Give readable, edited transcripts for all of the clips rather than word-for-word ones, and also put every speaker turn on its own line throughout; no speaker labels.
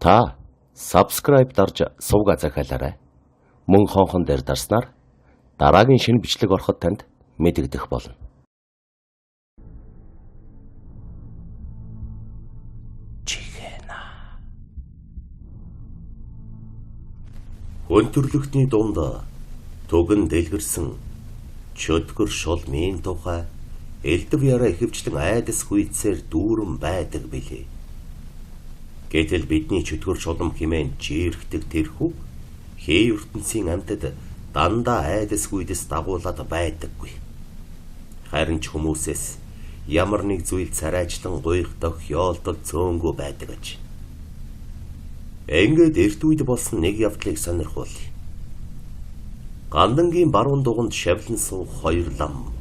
Та subscribe дарж сувга захиалаарай. Мөн хонхон дээр дарснаар дараагийн шинэ бичлэг ороход танд мэдэгдэх болно. Өндөрлөгтний дунд түгэн дэлгэрсэн чөтгөр шулмын тухай элдв яраа ихэвчлэн айдас хүйцээр дүүрэн байдаг билээ. Гэтэл бидний чөтгөр шулам хэмээн жирхдэг тэрхүү хээ ертөнцийн амьтад дандаа айдас хүйдэс дагуулад байдаггүй. Харин ч хүмүүсээс ямар нэг зүйл царайчлан гуйх тохиолдол цөөнгөө байдаг аж. Ингээд эрт үед болсон нэг явдлыг сонирхуулъя. Гандангийн баруун дуганд шавлан суух хоёр лам.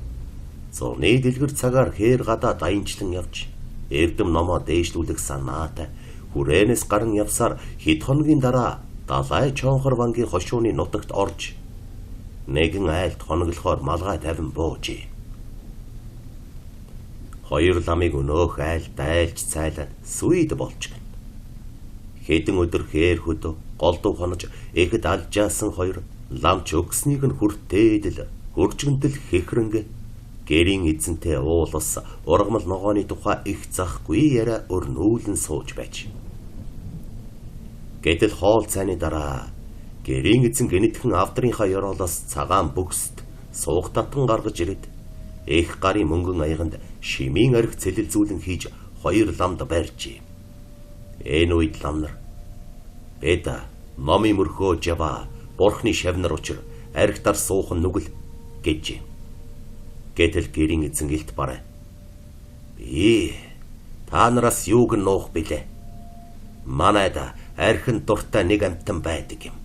Зуны дэлгэр цагаар хээр гадаа даянчлан явж, эрдэм номоо дээшлүүлэх санаатай хүрээнээс гарan явсаар хэд хоногийн дараа далай чонхор бангийн хошууны нутагт орж нэгэн айлт хоноглохоор малгай тавин буужээ. Хоёр ламыг өнөөх айлт дайлж цайлаад сүйд болж гэн. Хэдэн өдөр хээр хөдөө голдуу хонож эхэд алжаасан хоёр ламч өгснийг нь хүртээдэл хуржигдэл хэхрэнгэ гэрийн эзэнтэй уулас ургамал ногооны тухай их захгүй яриа өрнүүлэн сууж байж. Гэтэл хоол цайны дараа гэрийн эзэн гэнэтхэн авдрынхаа ёроолоос цагаан бөксд суух татан гаргаж ирээд их гарын мөнгөн аяганд шимийн арх цэлэлзүүлэн хийж хоёр ламд барьжээ. Энэ үед лам нар эда номи мөрхөө жава бурхны шавнар учир архитар суухан нүгэл гэж. Гэтэл гэрийн эзэн илт барай. Би та нараас юуг нуух билээ? Манайда архин дуртай нэг амтан байдаг юм.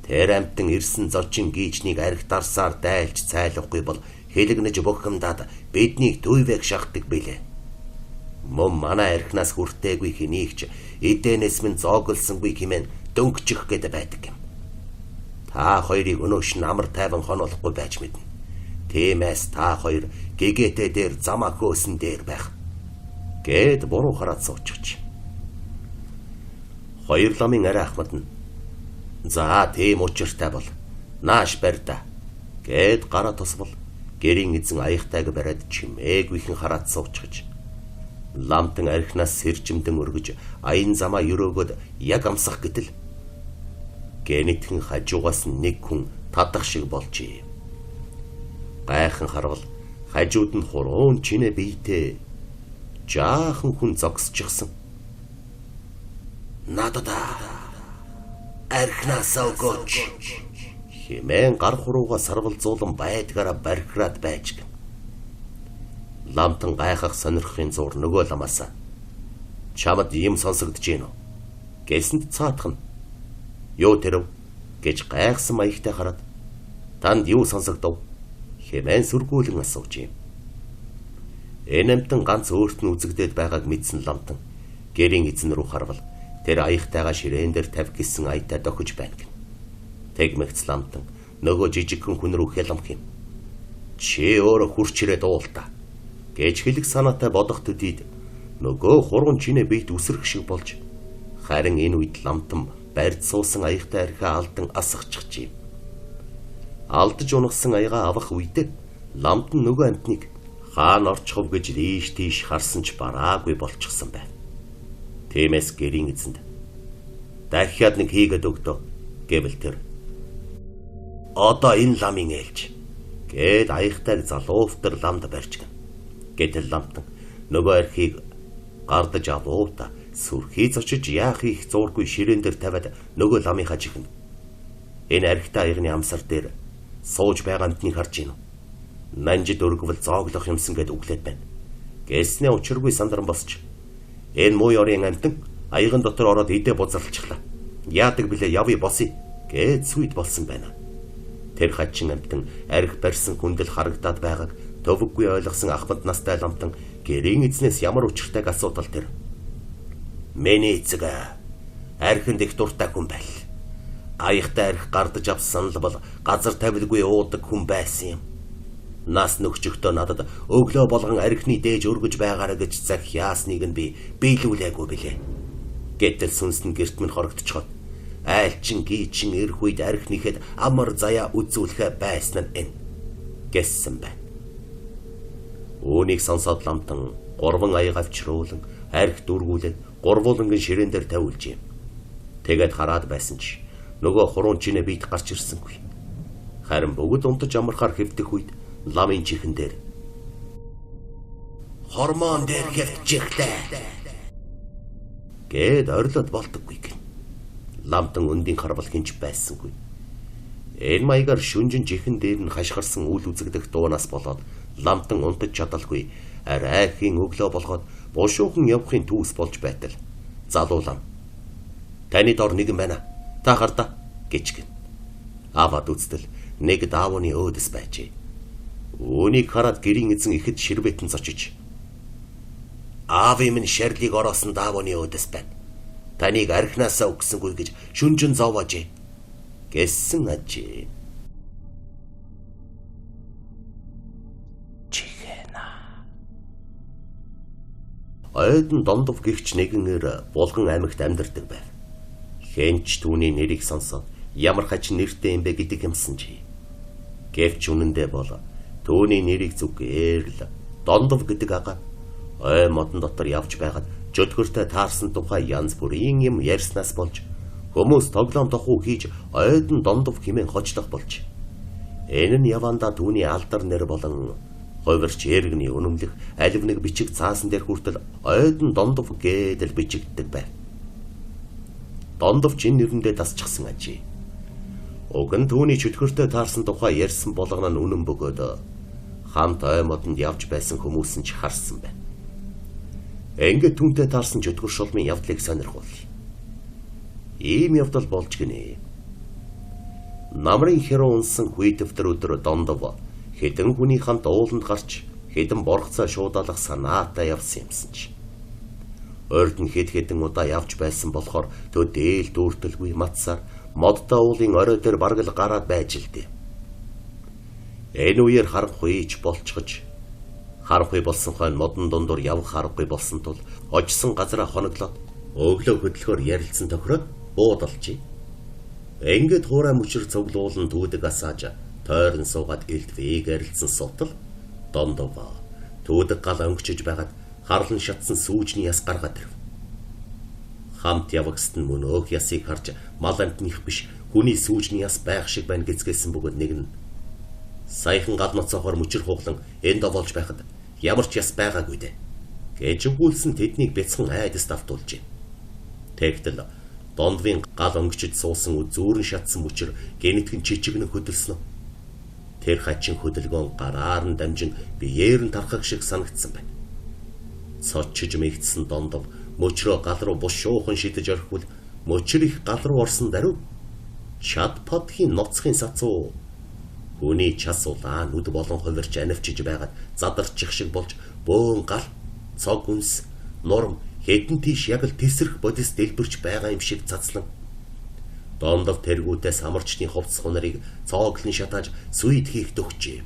Тэр амтан ирсэн зочин гийчнийг архитарсаар дайлж цайлахгүй бол хэлэгнэж бохимдаад биднийг дүйвэг шахдаг билээ. Мөн манай архинаас хүртээгүй хэнийгч эдэнэс минь зооглсонгүй хэмээн дөнгөчих гээд байдаг юм. Та хоёрыг өнөөш нь амар тайван хонолохгүй байж мэднэ. Тиймээс та хоёр гэгээтэй дээр замаа хөөсөн дээр байх. Гэд буруу хараад суучих. Хоёр ламын арай ахмад нь за тийм учиртай бол нааш барьда гэд гараа тусвал гэрийн эзэн аягтайг бариад чимээгүйхэн хараад суучих. Ламтан архинаас сэржимдэн өргөж аян замаа өрөөгöd яг амсах гэтэл гэнэтхэн хажуугаас нэг хүн татах шиг болжээ. Гайхан харвал хажууд нь хуруун чинэ биетэй жаахан хүн зогсчихсан. Надад архинаас өгөөч хэмээн гар хурууга сарвалзуулан байдгаараа бархираад байж гэн. Ламтан гайхах сонирхохын зур нөгөө ламаас чамд юм сонсогдож гин үү гэсэнд цаатах нь юу тэрв гэж гайхсан маягтай хараад танд юу сонсогдов хэмээн сүргүүлэн асууж юм. Энэ амтан ганц өөрт нь үзэгдээд байгааг мэдсэн ламтан гэрийн эзэн рүү харвал тэр аягтайгаа ширээн дээр тавь гисэн аятай дохиж байна гэн. Тэгмэгц ламтан нөгөө жижигхэн хүн рүү хяламх юм. Чи өөрөө хурч ирээд уулта гэж хэлэх санаатай бодох төдийд нөгөө хурган чинээ биет үсрэх шиг болж харин энэ үед ламтан барьд суусан аягтай архиа алдан асахчих юм. Алдж унагсан аяга авах үедээ ламтан нөгөө амтныг хаана орчихов гэж ийш тийш харсан ч бараагүй болчихсон байв. Тиймээс гэрийн эзэнд дахиад нэг хийгээд өгдөө гэвэл тэр одоо энэ ламын ээлж гээд аягтайг залууфтар ламд барьж гэн. Гэтэл ламтан нөгөө архийг гардаж авуута сүрхий зочиж яах их зуургүй ширээн дээр тавиад нөгөө ламынхаа чихэн. Энэ архитай аягны амсар дээр сууж байгаа амтныг харж гин үү? Нанжид өргөвөл зооглох юмсан гэд үглээд байна. Гэснээ учиргүй сандран босч энэ муу ёрын амтан аяган дотор ороод идэ бузарлчихлаа. Яадаг билээ явъя босъё гэд сүйд болсон байна. Тэр хачин амтан арх барьсан хүндэл харагдаад байгааг төвөггүй ойлгосон ахмад настай ламтан гэрийн эзнээс ямар учиртайг асуудал тэр. Миний эцэг архинд их дуртай хүн байл. Аягтай арх гардаж авсан л бол газар тавилгүй уудаг хүн байсан юм. Нас нөхчөхдөө надад өглөө болгон архины дээж өргөж байгаараа гэж захиасныг нь би биелүүлээгүй билээ. Гэтэл сүнс нь гэрт минь хорогдчиход айлчин гийчин эрх үед архинийхэд амар заяа үзүүлэхэ байсан нь энэ гэсэн байна. Үүнийг сонсоод ламтан 3 аяг авчруулан арх дүүргүүлээд гурвуулангийн ширээн дээр тавиулж юм. Тэгээд хараад байсан ч нөгөө хуруун чинээ бийт гарч ирсэнгүй. Харин бүгд унтаж амархаар хэвдэх үед ламын чихэн дээр хормон дээр хэвчихлээ гэд орилоод болдоггүй гин. Ламтан өндийн харвал хинч байсангүй. Энэ маягаар шүнжин чихэн дээр нь хашгирсан үл үзэгдэх дуунаас болоод ламтан унтаж чадалгүй арайхийн өглөө болгоод бушуухан явахын түүс болж байтал залуу лам таны дор нэгэн байна. Та хардаа гэж гин. Аваад үзтэл нэг даавууны өөдөс байжээ. Үүнийг хараад гэрийн эзэн ихэд ширбэтэн зочиж аавын минь шарлиг ороосон даавууны өөдөс байна. Таныг архинасаа өгсөнгүй гэж шүнжин зовоожээ гэсэн ажээ. Ойдон Дондов гихч нэгэнээр Булган аймагт амьдардаг байв. Хэнч түүний нэрийг сонсоод ямар хач нэртэй юм бэ гэдэг юмсан чи. Гэвч үнэндээ бол түүний нэрийг зүгээр л Дондов гэдэг ага ой модон дотор явж байгаад жөдгөртэй таарсан тухай янз бүрийн юм ярьснаас болж хүмүүс тоглоом тохуу хийж ойдон Дондов хэмээн хочлох болж. Энэ нь явандаа түүний алдар нэр болон хойвэрч эргний өнөмлөх алив нэг бичиг цаасан дээр хүртэл ойдон Дондов гэдэл бичигддэг байв. Дондов чин нэрэндээ дасчихсан ажээ. Уг нь түүний чөтгөртэй таарсан тухай ярьсан болгоно нь үнэн бөгөөд хамт ой модонд явж байсан хүмүүс нь ч харсан байна. Ингээд түнтэй таарсан чөтгөр шулмын явдлыг сонирхуулъя. Ийм явдал болж гинэ. Намрын хэрэг унсан хүйтвтер өдөр Дондов хэдэн хүний хамт ууланд гарч хэдэн боргоцоо шуудалах санаатай явсан юмсан ч. Ойрд нь хэдэн удаа явж байсан болохоор төө дээл дүүртэлгүй матсаар модтой уулын орой дээр бараг л гараад байж л дээ. Энэ үеэр харанхуй ч болцгож харанхуй болсон хойно модон дундуур явах харанхуй болсон тул очсон газараа хоноглоод өглөө хөдлөхөөр ярилцсан тохироод буудалжээ. Ингээд хуурай мөчр цуглуулан түүдэг асааж тойрон суугаад элдвийг арилсан сутал Дондов түүдэг гал өнгөчөж байгаад харлан шатсан сүүжний яс гаргаад ирв. Хамт явагсад нь мөн өөх ясыг харж мал амтных биш хүний сүүжний яс байх шиг байна гэцгээсэн бөгөөд нэг нь саяхан гал ноцоогоор мөчр хуглан энд болж байхад ямар ч яс байгаагүй дээ гэж өгүүлсэн тэднийг бяцхан айдас давтуулжээ. Тэгтэл Дондвын гал өнгөчөж суусан зүүрэн шатсан мөчр гэнэтгэн чичигнэ хөдөлсөн. Тэр хачин хөдөлгөөн гараар нь дамжин биеэр нь тархах шиг санагдсан байна. Цочж мэгдсэн Дондов мөчрөө гал руу бушуухан шидэж орхивол мөчр их гал руу орсон даруй чад подхийн ноцхын сацуу хүний час улаан нүд болон хувирч анивчиж байгаад задарчих шиг болж бөөн гал цог үнс нурм хэдэн тийш яг л тесрэх бодис дэлбэрч байгаа юм шиг цацлан Дондов тэргүүтээ самарчны хувцс хунарыг цооглон шатааж сүйд хийх төгчээ.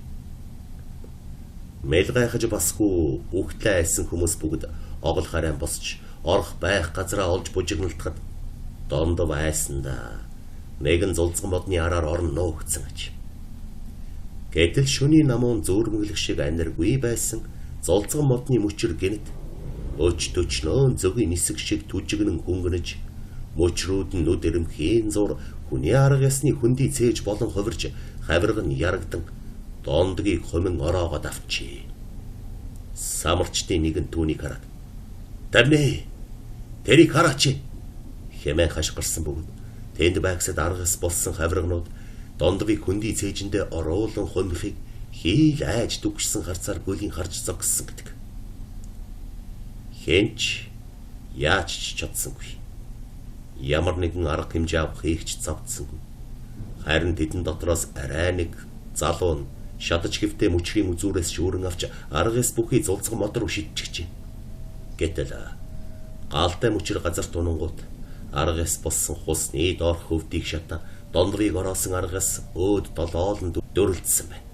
Мэл гайхаж басгүй үхтлээ айсан хүмүүс бүгд огол харайн босч орох байх газараа олж бужигналтахад Дондов айсандаа нэгэн зулцган модны араар орно гэсэн аж. Гэтэл шөнийн намуун зөөрмөглөх шиг аниргүй байсан зулцган модны мөчр гинэт өч төчнөө зөгийн нисэг шиг түжигнэн хөнгөнөж мөчрүүд нь нүд эрэмхийн зур хүний арга ясны хөндөй цээж болон хувирж хавирга нь ярагдан Дондгийг хумин ороогоод авчээ. Самарчдын нэгэн түүнийг хараад "Давнэ! Тэрийг хараач!" хэмээн хашгирсан бөгөөд тэнд байгсад аргас болсон хавирганууд Дондвыг хөндөй цээжиндээ оруулан хумихыг хийл айж дүгшсэн харцаар гүлийн харж зогссон гэдэг. Хэнч яаж ч чадсангүй. Ямар нэгэн арга хэмжээ авах хийгч завдсангүй. Харин тэдэн дотроос арай нэг залуу нь шатаж хэвтээ мөчрийн үзүүрээс шүүрэн авч аргаас бүхий зулцган мод руу шидчихжээ. Гэтэл галтай мөчр газар тунангууд аргаас болсон хусны доор хөвдийг шатаа Дондвыг ороосон аргаас өөд долоолн дөрөлдсөн байна.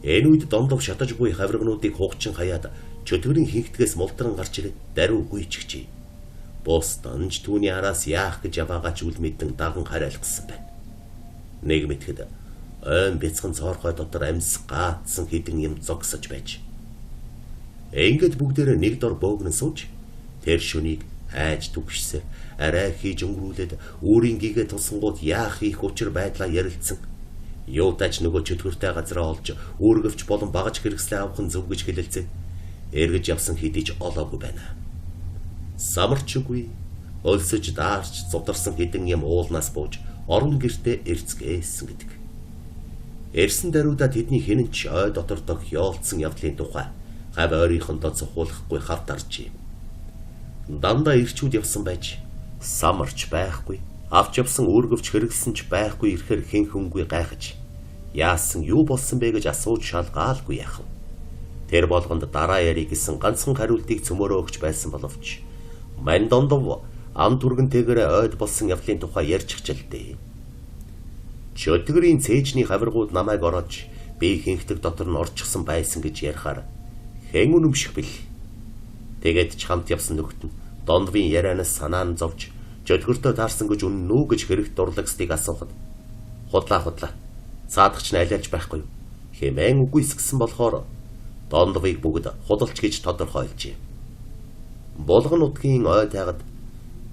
Энэ үед Дондов шатаж буй хавиргануудыг хугчин хаяад чөтгөрийн хинхтгээс мултран гарч ирээд даруй гүйчихжээ. Бусдын ч түүний араас яах гэж яваагач үл мэдэн даган хараалгасан байна. Нэг мэтгэд ойн бяцхан цоорхой дотор амьсг гаацсан хідэн юм зогсож байж. Ингээд бүгдээрээ нэг дор боогнон сууж тэр шөнийг хайж түгшсээр арай хийж өнгөрүүлээд өөрийн гигээ тусангууд яах их учир байдлаа ярилцсан. Юутач нөгөө чөтгөртэй газараа олж үүргэвч болон багаж хэрэгслээ авах нь зөв гэж хэлэлцээ. Эргэж явсан хэдий ч олоогүй байна. Самарчгүй өлсөж даарч зударсан хідэн юм уулнаас бууж орон гертэ эрцгээсэн гэдэг. Эрсэн даруйдаа тэдний хинэн ч ой дотор тохиолдсон явдлын тухай гав ойрынхондоо цохуулахгүй хавт арчээ. Дандаа ирчүүд явсан байж самарч байхгүй, авч явсан үүргэвч хэрэглэсэн ч байхгүй ирэхээр хэн хүнгүй гайхаж яасан юу болсон бэ гэж асууж шалгаалгүй яах вэ? Тэр болгонд дараа ярих гэсэн ганцхан хариултыг цөмөрөө өгч байсан боловч мань дондов ам түргэнтэйгээр ойд болсон явдлын тухай ярьж хчилдээ. Чөтгөрийн цээжний хавиргууд намайг ороож би хинхдэг дотор нь орчихсон байсан гэж ярихаар хэн үнэмших бэл. Тэгээд ч хамт явсан нөхд нь дондвын ярианаас санаа нь зовж чөтгөртөө таарсан гэж үнэн үү гэж хэрэгт дурлагсдыг асуухад худлаа цаадагч нь алиалж байхгүй юу хэмээн үгүйсгсэн болохоор дондвыг бүгд худалч гэж тодорхойлжээ. Булган нутгийн ой тайгад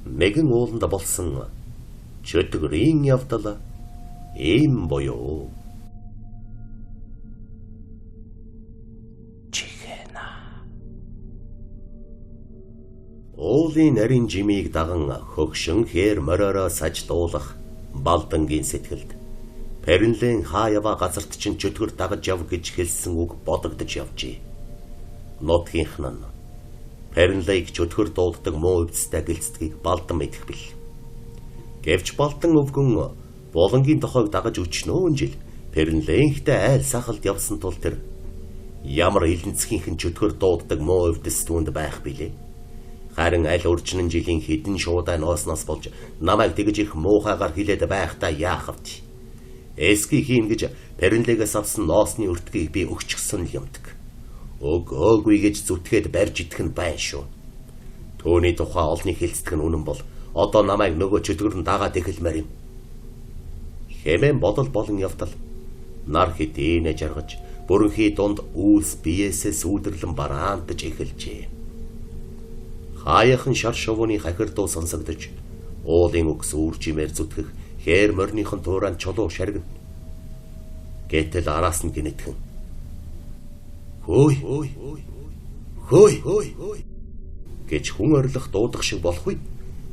нэгэн ууланд болсон чөтгөрийн явдал ийм боёо. Уулын нарийн жимийг даган хөгшин хээр мориороо саж дуулах балдангийн сэтгэлд Перинлэн хаа яваа газарт чинь чөтгөр дагаж яв гэж хэлсэн үг бодогдож явжээ. Нутгийнх нь Перинлэйг чөтгөр дуулдаг муу өвцтэй гэлцдгийг балдан мэдэх бил. Гэвч балдан өвгөн булангийн тохойг дагаж өчнөөн жил Перинлэнхтэй айл сахалд явсан тул тэр ямар илэнцгийнхэн чөтгөр дууддаг муу өвдөс түүнд байх билээ. Харин аль урьдчилан жилийн хідэн шуудаа ноосноос болж намайг тэгж их муухайгаар хилээд байхдаа яах вэ? Эсхий хийн гэж Перинлэгээс авсан ноосны өртгийг би өгчихсөн юмдаг. Өгөөгүй гэж зүтгээд барьж идэх нь байн шүү. Төөний тухай олны хэлцдэг нь үнэн бол одоо намайг нөгөө чөтгөрн дагаад эхэлмээр юм. Хэмээн бодол болон явдал нар хэдийнэ жаргаж бүрэнхий дунд үүс биесээ сүйдэрлэн бараантаж эхэлжээ. Хаяхан шар шовооны хахир дуу сонсогдож уулын үгс үржимээр зүтгэх хээр морныхон тууран чулуу шаргина. Гэтэл араас нь гинэтхэн хөөй гэж хүн орилох дуудах шиг болох үед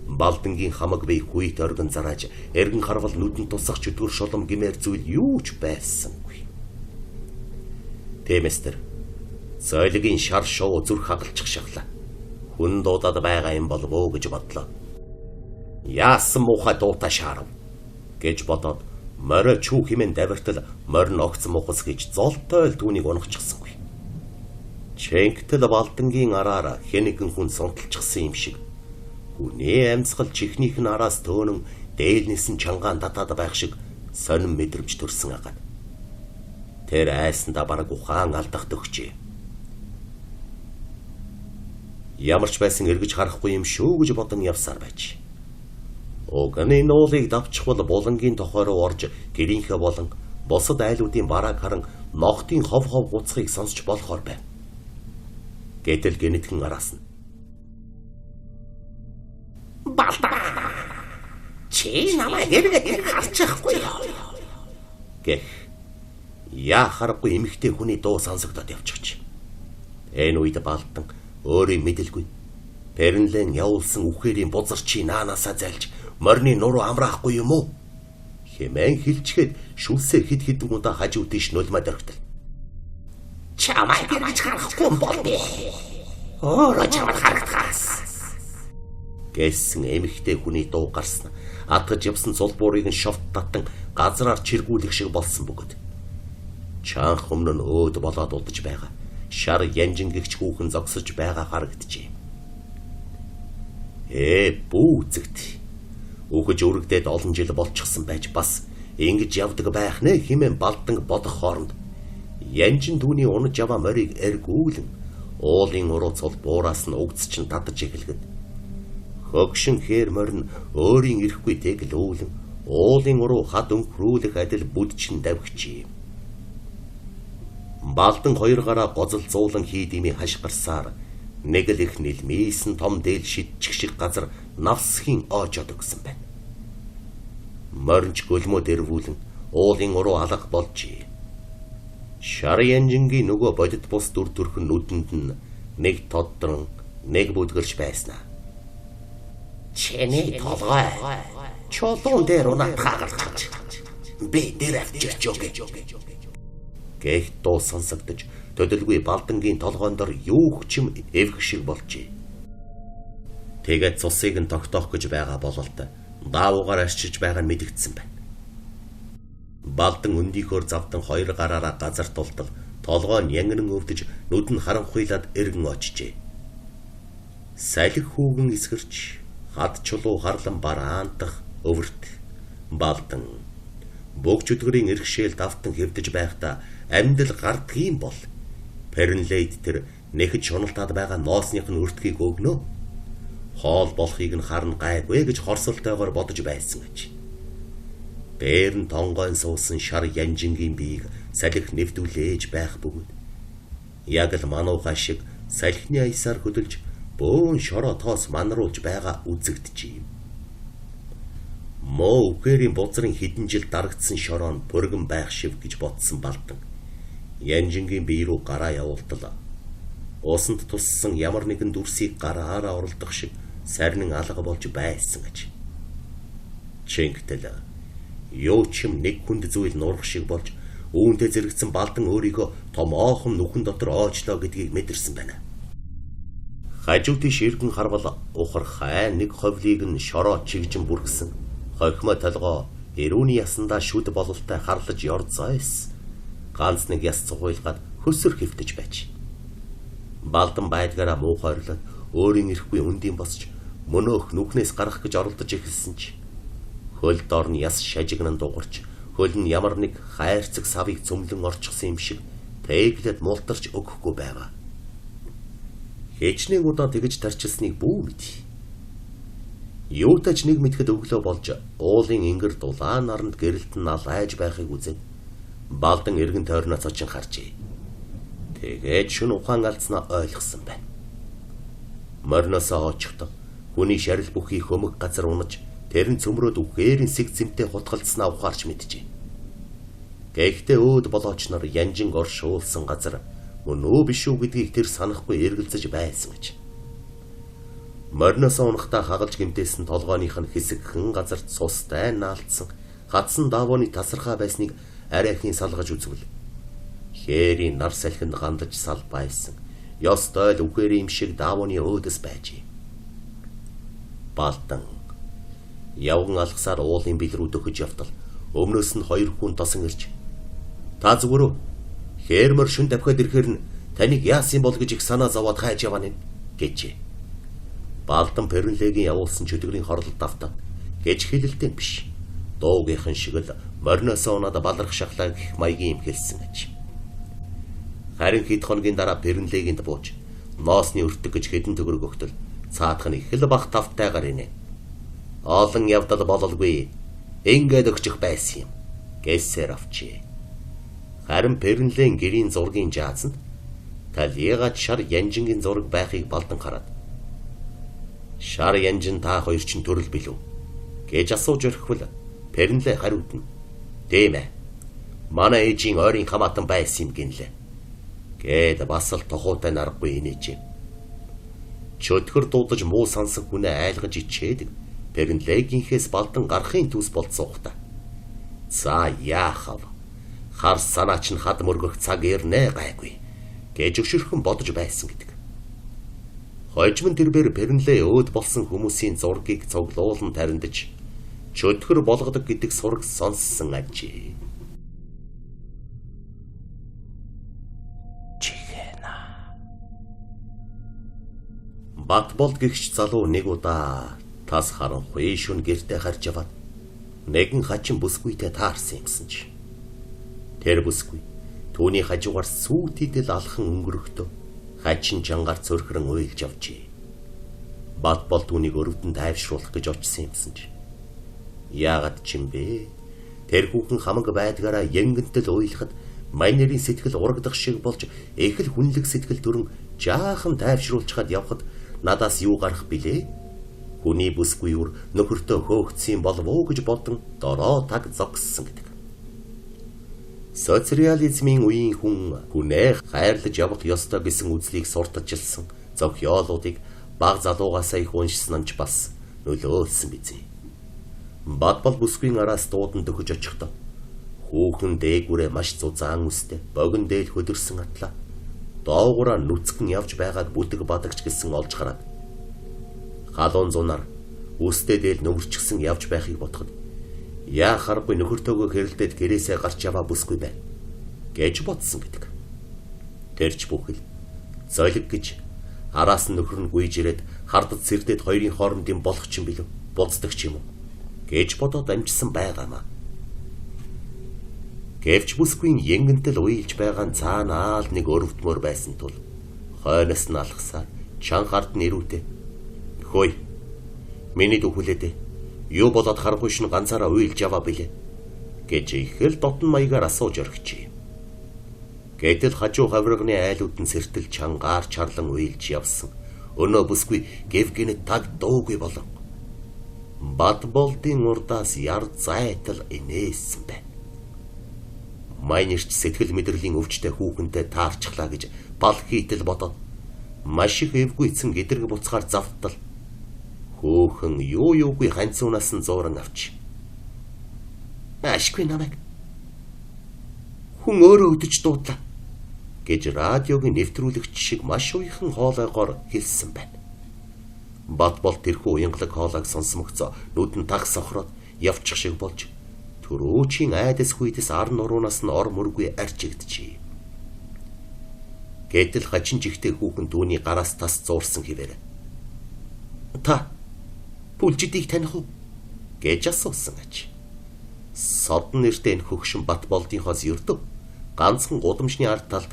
балдангийн хамаг бие хүйт оргон зарааж эргэн харвал нүдэн тусах чөтгөр шолом гимээр зүйл юу ч байсангүй. Тэмэстэр сойлогийн шар шоу зүрх хагалчих шаглаа. Хүн дуудаад байгаа юм болов уу гэж бодлоо. Яасан муухай дуута шаарав гэж бодоод морио чүү хэмээн давиртал морин огцсон мухас гэж золтой л түүнийг унахчихсангүй. Чэнгэтэл балдангийн араар хэнэгэн хүн сунталчихсан юм шиг. Хүний амьсгал чихнийх нь араас төөнөн дээлнээс нь чангаан татаад байх шиг сонин мэдрэмж төрсөн агаад. Тэр айсандаа бараг ухаан алдах төгчээ. Ямарч байсан эргэж харахгүй юм шүү гэж бодон явсаар байж. Оганы нуулыг давчихвал булангийн тохой руу орж гэрийнхээ болон бусад айлуудын барааг харан ногтын хов гуцхыг сонсч болохоор байв. Гэтэл гинэтхэн араас нь Балда чи намайг эргээд харчихгүй юу гэх яа харахгүй эмэгтэй хүний дуу сонсогдоод явчихж. Энэ үед Балдан өөрийн мэдэлгүй Перинлэн явуулсан үхээрийн бузарчи наанаасаа зайлж морины нуруу амраахгүй юм уу хэмээн хэлчихэд шүлсээ хид хідэн удаа хажуу тийш нулимад орхитал. Чамайг эргэж харахгүй юм бол би өөрөө чамд харагдахаас гэсэн эмэгтэй хүний дуу гарсан. Атгаж явсан цул буурыг нь шовт татан газраар чиргүүлэх шиг болсон бөгөөд чанх өмнө нь өөд болоод удаж байгаа шар янжингэгч хүүхэн зогсож байгаа харагджээ. Бүүцэгт үхэж өргөдөөд олон жил болчихсон байж бас ингэж явдаг байх нэ хэмээн балдан бодох хооронд янжин түүний унаж яваа морийг эргүүлэн уулын уруу цул буураас нь өгц чинь татаж эхлэхэд Хогшин хээр морин өөрийн ирэхгүй тэглүүлэн уулын уруу хад өнгөрүүлэх адил бүдчин давхиж юм. Балдан хоёр гараа гозолзуулан хийдимийн хаш гарсаар нэг л их нэлмээсэн том дээл шидчих шиг газар навсхийн оожод өгсөн байна. Моринч гөлмөө дэрвүүлэн уулын уруу алга болжээ. Шар янжингийн нөгөө бодит бус дүр төрхөн нүдэнд нь нэг тоддрон нэг бүдгэрч байснаа. Чиний толгой чулуун дээр унаад гарч би дээр авчирч өгье. Гэх дуу сонсогдож төдөлгүй балдангийн толгойноор юу ч юм эвгэх шиг болжээ. Тэгээд цусыг нь тогтоох гэж байгаа бололтой даавуугаар арчиж байгаа нь мэдэгдсэн байна. Балдан өндийнхөөр завдан хоёр гараараа газар тултал толгой нь янган өвдөж нүд нь харанхуйлаад эргэн очжээ. Салхи хүүгэн эсгэрч хад чулуу харлан бараантах өвөрт балдан богч өдгөрийн эргшээл давтан хэвдэж байхдаа амьдл гардгийм бол Пернлейд тэр нэхэд шуналтаад байгаа ноосных нь өртгийг өгнө. Хоол болохыг нь харна гайгүй гэж хорсолтойгоор бодож байсан гэж. Бээр нь тонгойн суусан шар янжингийн биеийг салхи нэвдүүлээж байх бөгөөд яг л манууха шиг салхины аясаар хөдөлж бөөн шороо тоос манруулж байгаа үзэгдэжээ. Моо үхэрийн бузрын хэдэн жил дарагдсан шороо нь бүргэн байх шив гэж бодсон балдан янжингийн бие рүү гараа явуултал уусанд туссан ямар нэгэн дүрсийг гараараа оролдох шиг сарнин алга болж байсан гэж. Чингтэл юу ч юм нэг хүнд зүйл нурах шиг болж үүнтэй зэрэгцэн балдан өөрийгөө томоохон нүхэн дотор оочлоо гэдгийг мэдэрсэн байна. Хажуудын ширгэн харвал ухархай нэг ховлыг нь шороо чигжин бүргсэн. Хохимо толгоо эрүүний ясандаа шүд бололтой харлаж ёрзойс. Ганц нэг яс цугуйлгаад хөсөр хөвтөж байж. Балдан байдгаараа муухайрлаад өөрийн ирэхгүй үндийн босч мөнөөх нүхнээс гарах гэж оролдож эхэлсэн чи хөл дор нь яс шажигнан дуурч хөл нь ямар нэг хайрцаг савыг цөмлөн орчихсон юм шиг тэглээд мултарч өгөхгүй байва. Хэчнээн удаа тэгж тарчилсныг бүү мэд. Юутач нэг мэдхэд өглөө болж уулын ингэр дулаан наранд гэрэлтэн нал айж байхыг үзэн балдан эргэн тойрноос очин харжээ. Тэгээд шүн ухаан алдснаа ойлгосон байна. Морноосоо очихдоо хүний шарил бүхий хөмөг газар унаж тэрэн цөмрөөд үхээрийн сэг зэмтэй хутгалцснаа ухаарч мэджээ. Гэхдээ өөд болооч нар янжин оршуулсан газар мөн өө биш үү гэдгийг тэр санахгүй эргэлзэж байсан гэж. Морноосоо унахтаа хагалж гэмтээсэн толгойных нь хэсэгхэн газар цустай наалтсан хатсан давооны тасархаа байсныг арайхийн салгаж үзвэл хээрийн нар салхинд гандаж сал байсан ёстой л үхээрийн юм шиг давооны өөдөс байжээ. Балдан явган алгасаар уулын бил рүү дөхөж явтал өмнөөс нь хоёр хүн тосон ирж та зүгээрөө хээрмөр шүн давхад ирэхээр нь таныг яасан бол гэж их санаа зовоод хайж яваа нэ гэжээ. Балдан Пернлейгийн явуулсан чөтгөрийн хорлолд автаа гэж хэлэлтэн биш. Дуугийнхан шиг л морноосоо унаад баларх шахлаа гэх маягийн юм хэлсэн гэж. Харин хэд хоногийн дараа Пернлейгэнд бууж ноосны өртөг гэж хэдэн төгрөг өгтөл цаадах нь их л бах тавтайгаар инэ. Олон явдал бололгүй ингээд өгчих байсан юм гэсээр авчээ. Харин Пернлейн гэрийн зургийн жаазанд талигач шар янжингийн зураг байхыг балдан хараад шар янжин та хоёр чинь төрөл билүү гэж асууж өрхвөл Пернлей хариултна. Тийм ээ. Манай ээжийн ойрын хамаатан байсан юм гинлээ. Гээд бас л тохуутай нарахгүй инээжээ. Чөтгөр дуудаж муу сансаг хүнээ айлгаж ичээд Пернлейгийнхээс балдан гарахын төс болцсоох та. За яахав. Хар санаач нь хад мөргөх цаг ирнэ гайгүй гэж өшөрхөн бодож байсан гэдэг. Хойжмон тэрбээр Пернлей өөд болсон хүмүүсийн зургийг цуглуулан тархиндж чөтгөр болгодог гэдэг сураг сонссон ажээ. Чихэна. Батболд гихч залуу нэг удаа тас харанхуй шүн гэртээ харж аваад нэгэн хачин бүсгүйтэй таарсан юмсан ч. Тэр бүсгүй түүний хажуугаар сүйтгэл алхан өнгөрөхдөө хачин чангаар цөрхрөн уйлж авчээ. Батбол түүнийг өрөвдөн тайвшруулах гэж очсон юмсан ч. Яагаад ч юм бэ? Тэр хүүхэн хамаг байдгаараа янгэнтэл уйлахад майнерийн сэтгэл урагдах шиг болж их л хүнлэг сэтгэл төрөн жаахан тайвшруулчаад явхад надаас юу гарах билээ? Хүний бүсгүй юр нөхөртөө хөөгцсөн болов уу гэж бодон дороо таг зогссон гэдэг. Социализмын үеийн хүнээ хайрлаж явах ёстой гэсэн үзлийг сурталчилсан зохиолуудыг баг залуугасаа их уншсан нь ч бас нөлөөлсөн биз. Батбол бүсгийн араас дуудан дөхөж очихдоо хүүхэн дээгүүрээ маш зузаан үстэй богино дээл хөдөрсөн атлаа доогуура нүцгэн явж байгаад бүдэг бадагч гэсэн олж хараад халуун зунаар үстэй дээл нөмөрчихсэн явж байхыг бодоход яа харахгүй нөхөртөөгөө хэрэлдээд гэрээсээ гарч яваа бүсгүй байна гэж бодсон гэдэг. Тэрч бүхэл золиг гэж араас нь нөхөр нь гүйж ирээд хардад сэрдээд хоёрын хоорондын болох ч юм билүү буцдаг ч юм уу гэж бодоод амжсан байгаамаа. Гэвч бүсгүй янгэнтэл уйлж байгаа цаанаа л нэг өрөвдмөр байсан тул хойноос нь алхасаар чангард нэрүүтэй. Хөөе. Миний дөхүлээд юу болоод харахгүй шин ганцаараа уйлж яваа билээ гэж их л дотн маягаар асууж орхичээ. Гэтэл хажуу хаврагны айлууд нь сэртэл чангаар чарлан уйлж явсан. Өнөө бүсгүй гэвгэнэ таг дуугүй болов. Батболдын урдаас яр зайтал инээсэн байна. Майнерч сэтгэл мэдрэлийн өвчтэй хүүхэнтэй таарчлаа гэж бал хийтэл бодоод маш их эвгүйцэн гэдрэг буцахаар завтал хөөхөн юу юугүй ханцуунаас нь зууран авч ашгүй намайг хүн өөрөө өдөж дуудлаа гэж радиогийн нэвтрүүлэгч шиг маш уйхан хоолойгоор хэлсэн байна. Батбол тэрхүү уянгалаг хоолойг сонсмогцоо нүдэн тагс охроод явчих шиг болж түрүүчийн айдас хүйдэс ар нуруунаас нь ор мөргүй арчигдчихээ. Гэтэл хачин жигтэй хүүхэн түүний гараас тас зуурсан хിവэр. Та бүлжидийг таних уу? Гэж асуусан аж. Содон нэртэй энэ хөгшин Батболдынхоос ердөө ганцхан гудамжны ард талд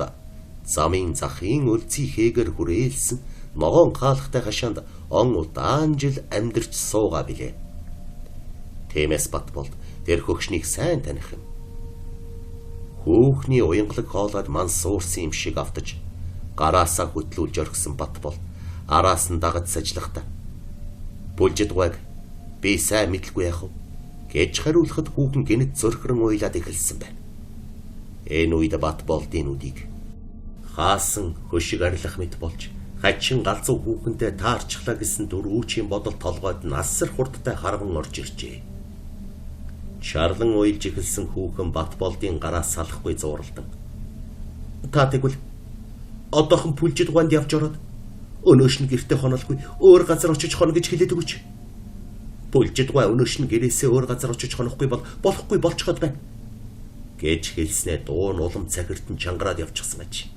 замын захын үлций хээгэр хүрээлсэн ногоон хаалхтай хашаанд он удаан жил амьдарч суугаа билээ. Тиймээс Батболд тэр хөгшнийг сайн таних юм. Хүүхний уянгалаг хоолойд ман суурсан юм шиг автаж гараасаа хөтлүүлж орхисон Батбол араас нь дагаж сажлахдаа бүлжидгүйг би сайн мэдлгүй яах вэ гэж хариулахад хүүхэн гинэт зөрхрөн уйлаад эхэлсэн байна. Энэ үед Батболдын үдийг хаасан хөшиг арилах мэт болж хачин галзуу хүүхэнтэй таарчлаа гэсэн дөрвүүчийн бодол толгойд нь асар хурдтай харван орж иржээ. Шарлан уйлж эхэлсэн хүүхэн Батболдын гараас салахгүй зууралдан. Та тэгвэл одоохон бүлжидгүйнд явж ороод өнөөш нь гэртээ хонолгүй өөр газар очиж хоно гэж хэлээд өгөөч. Бүлжидгүй өнөөш нь гэрээсээ өөр газар очиж хонохгүй бол болохгүй болчиход байна гэж хэлснээр дуу нь улам цагиртан чангараад явчихсан аж.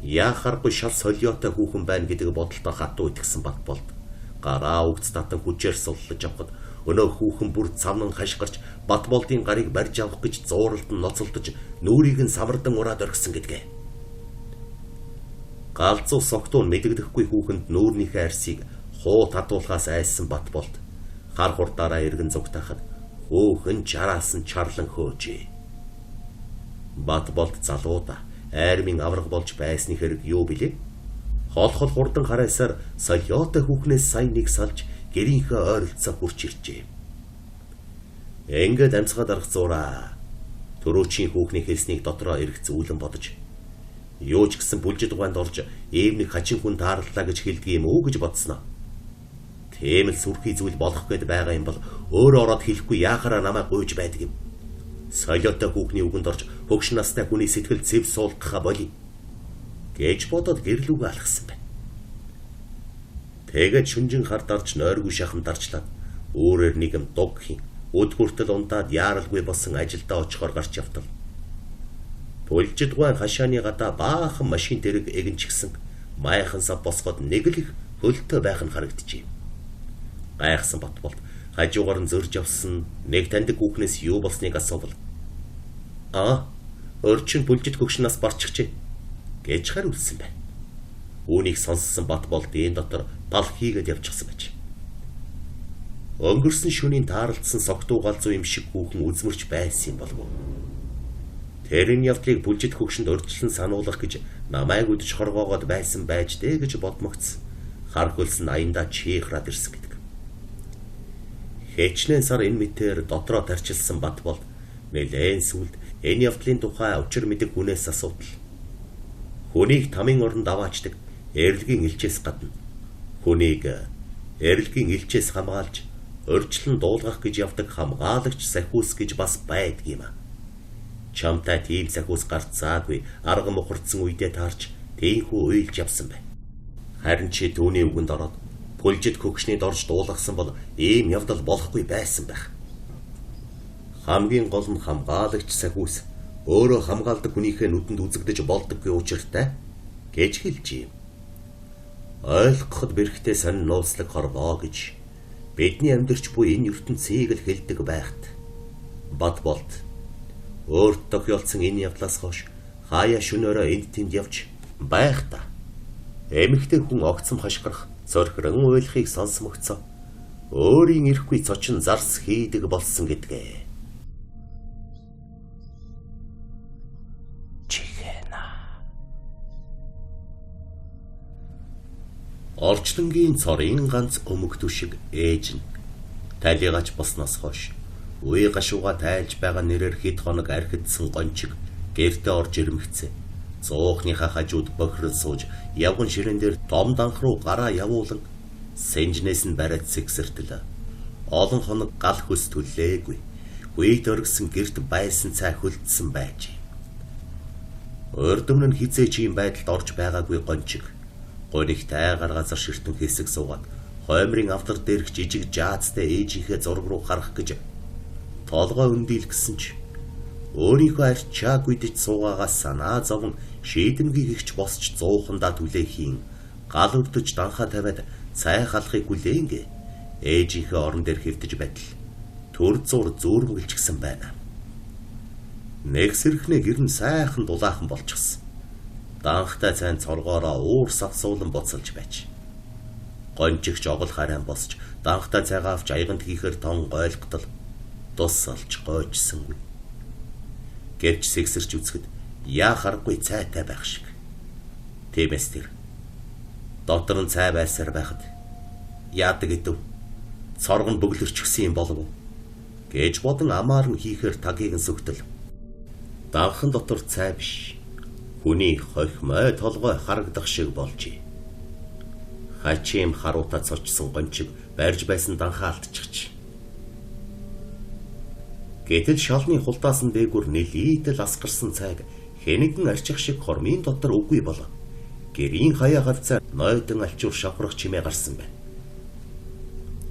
Яахаргүй шал солиотой хүүхэн байна гэдэг бодолтой хатуу итгэсэн Батболд гараа өгц татан хүчээр суллаж авахд өнөө хүүхэн бүр цамнан хашгирч Батболдын гарыг барьж авах гэж зууралд нь ноцолдож нүрийг нь самардан ураад орхисон гэдгээ. Галзуу согтуу мэдэгдэхгүй хүүхэнд нүүрнийхээ арсыг хуу татуулахаас айсан Батболд хар хурдаараа эргэн зүгтахад хүүхэн чараас нь чарлан хөөжээ. Батболд залуудаа айрмын авраг болж байсны хэрэг юу билээ? Холхол хурдан хараасаар солиотой хүүхнээс сайн нэг салж гэрийнхээ ойролцоо хурч иржээ. Ингээд амсгаад арах зураа. Төрөөчийн хүүхний хэлснийг дотроо эрх зүүлэн бодож юу ч гэсэн бүлжидгүйнд орж ийм нэг хачин хүн таарлаа гэж хэлдэг юм уу гэж бодсноо. Тийм л сүрхий зүйл болох гээд байгаа юм бол өөрөө ороод хэлэхгүй яахаараа намайг гуйж байдаг юм. Солиотой хүүхний үгэнд орж хөгш настай хүний сэтгэл зэв суулгахаа болий гэж бодоод гэрлүүгээ алхсан байна. Тэгээд шүнжин хар дарж нойргүй шахан дарчлаад өөрөөр нэгэн дуг хийн өд хүртэл ундаад яаралгүй болсон ажилдаа очихоор гарч явтал. Бүлжидгүйн хашааны гадаа баахан машин дэрэг эгэнчгсэн майхан сав босгоод нэг л их хөлтөө байх нь харагджээ. Гайхсан Батболд хажуугаар нь зөрж авсан нэг таньдаг хүүхнээс юу болсныг асуувал өрчин бүлжид хөгшнөөс барчихжээ гэж хариулсан байна. Үүнийг сонссон Батбол дээн дотор бал хийгээд явчихсан байж. Өнгөрсөн шөнийн таарлцсан согтуу галзуу юм шиг хүүхэн үзмэрч байсан юм болов уу? Тэрийн явдлыг бүлжид хөгшөнд урьдчилан сануулгах гэж намайг үдж хоргоогоод байсан байж дээ гэж бодмогц. Хар хөлсөн аяндаа чихраад ирсэн гэдэг. Хэчнээн сар энэ мэтээр дотроо тарчилсан Батбол нэлээд сүлд энэ явдлын тухай учир мэдэг хүнээс асуудал. Хүнийг тамийн оронд аваачдаг эрэлгийн элчээс гадна хүнийг эрэлгийн элчээс хамгаалж урьдчилан дуулгах гэж явдаг хамгаалагч сахиус гэж бас байдаг юм а. Чамтай тийм сахиус гарцаагүй арга мухардсан үедээ таарч тийхүү уйлж явсан бай. Харин чи түүний үгэнд ороод бүлжид хөгшний дорж дуулгасан бол ийм явдал болохгүй байсан байх. Хамгийн гол нь хамгаалагч сахиус өөрөө хамгаалдаг хүнийхээ нүдэнд үзэгдэж болдоггүй учиртай гэж хэлж юм. Ойлгоход бэрхтээ сонин нууцлаг хорвоо гэж бидний амьдарч буй энэ ертөнцийг л хэлдэг байхт Батболд өөрт тохиолдсон энэ явдлаас хойш хаяа шөнөөрөө энд тэнд явж байх та. Эмэгтэй хүн огцом хашгирах цорхрон уйлахыг сонсмогцоо өөрийн ирэхгүй цочин зарс хийдэг болсон гэдгээ. Орчлонгийн цорын ганц өмгтөв шиг ээж нь талигач болсноос хойш үе гашууга тайлж байгаа нэрээр хэд хоног архидсан гончиг гэртээ орж ирмэгцээ. Зуухныхаа хажууд бохирол сууж явган ширээн дээр том данх руу гараа явуулан сэнжнээс нь бариад сэгсэртэл олон хоног гал хөс түллээгүй. Үйд өргсөн гэрт байсан цай хөлдсөн байж. Өрдөмн нь хизээч юм байдалд орж байгаагүй гончиг гониг тайгаар газар ширтэн хэсэг суугаад хоймрын автар дээрх жижиг жаацтай ээжийнхээ зураг руу харах гэж толгой өндийл гисэн ч өөрийнхөө арчааг үдэж суугаагаас санаа зовн шийдэмгий гихч босч зуухандаа түлээхийн гал өрдөж данхаа тавиад цай халахыг хүлээнгээ ээжийнхээ орон дээр хэвтэж байтал төр зур зүүрмгэлжсэн байна. Нэг сэрхнээ гэрн сайхан дулаахан болчихсон. Данхтай цайн цоргоороо уур савсуулан буцалж байж. Гончигч огол харайн босч данхтай цайгаа авч аяганд хийхээр тон гойлготол тус олж гойжсангүй. Гэвч сэгсэрч үзэхэд яа харахгүй цайтай байх шиг. Тиймээс тэр дотор нь цай байсаар байхад яадаг идэв цоргон бөглөрчихсөн юм болов уу гэж бодон амаар нь хийхээр тагийг нь сүгтэл. Данхан дотор цай биш. Хүний хохимой толгой харагдах шиг болжээ. Хачим харуутаа цочсон гончиг барьж байсан данхаа алдчихж. Гэтэл шалны хулдаас нь дээгүр нэлийдэл асгарсан цайг хэнэгэн арчих шиг хормын дотор үгүй болов. Гэрийн хаяа хавцаа нойтон алчуур шавхрах чимээ гарсан байна.